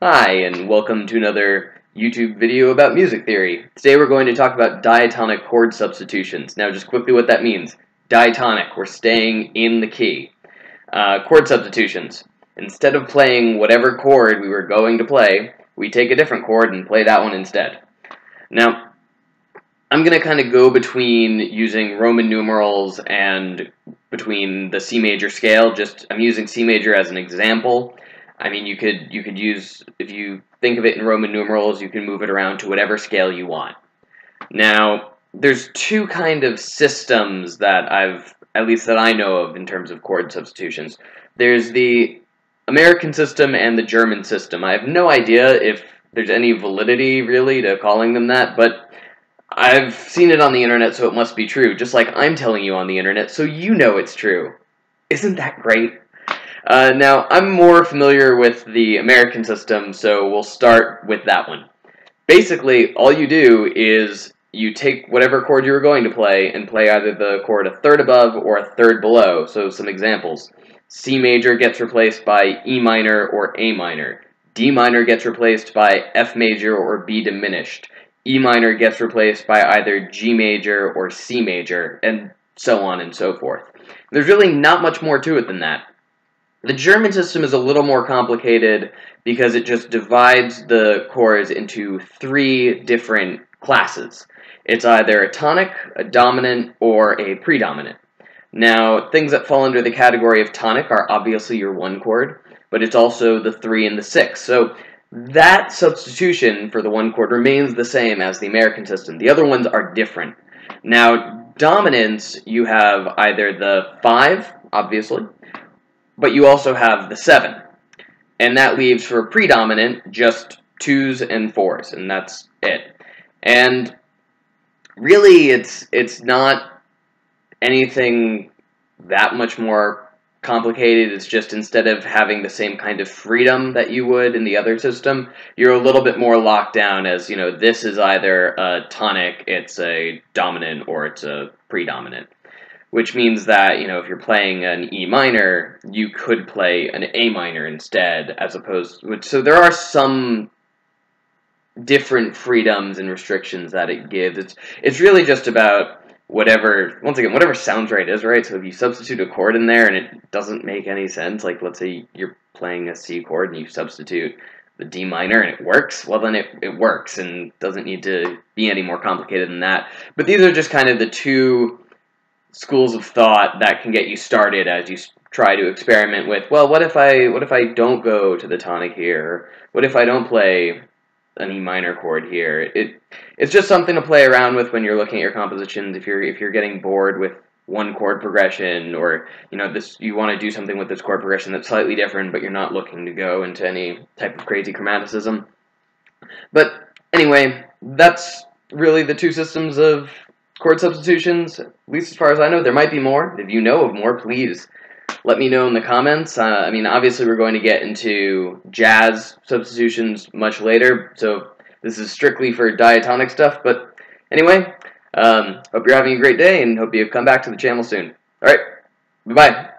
Hi, and welcome to another YouTube video about music theory. Today we're going to talk about diatonic chord substitutions. Now, just quickly what that means. Diatonic, we're staying in the key. Chord substitutions. Instead of playing whatever chord we were going to play, we take a different chord and play that one instead. Now, I'm going to kind of go between using Roman numerals and between the C major scale. I'm using C major as an example. I mean, you could use, if you think of it in Roman numerals, you can move it around to whatever scale you want. Now, there's two kind of systems that at least that I know of in terms of chord substitutions. There's the American system and the German system. I have no idea if there's any validity, really, to calling them that, but I've seen it on the internet, so it must be true, just like I'm telling you on the internet, so you know it's true. Isn't that great? Now, I'm more familiar with the American system, so we'll start with that one. Basically, all you do is you take whatever chord you were going to play and play either the chord a third above or a third below. So some examples. C major gets replaced by E minor or A minor. D minor gets replaced by F major or B diminished. E minor gets replaced by either G major or C major, and so on and so forth. There's really not much more to it than that. The German system is a little more complicated because it just divides the chords into three different classes. It's either a tonic, a dominant, or a predominant. Now, things that fall under the category of tonic are obviously your one chord, but it's also the 3 and the 6. So that substitution for the one chord remains the same as the American system. The other ones are different. Now, dominants, you have either the 5, obviously, but you also have the 7. And that leaves for predominant just 2s and 4s, and that's it. And really, it's not anything that much more complicated. It's just instead of having the same kind of freedom that you would in the other system, you're a little bit more locked down as, you know, this is either a tonic, it's a dominant, or it's a predominant. Which means that, you know, if you're playing an E minor, you could play an A minor instead, as opposed to, so there are some different freedoms and restrictions that it gives. It's really just about whatever, once again, whatever sounds right is right. So if you substitute a chord in there and it doesn't make any sense, like let's say you're playing a C chord and you substitute the D minor and it works, well then it works and doesn't need to be any more complicated than that. But these are just kind of the two schools of thought that can get you started as you try to experiment with, well, what if I don't go to the tonic here? What if I don't play an E minor chord here? It's just something to play around with when you're looking at your compositions. If you're getting bored with one chord progression, or you know you want to do something with this chord progression that's slightly different, but you're not looking to go into any type of crazy chromaticism. But anyway, that's really the two systems of chord substitutions, at least as far as I know. There might be more. If you know of more, please let me know in the comments. I mean, obviously we're going to get into jazz substitutions much later, so this is strictly for diatonic stuff. But anyway, hope you're having a great day, and hope you come back to the channel soon. Alright, bye-bye.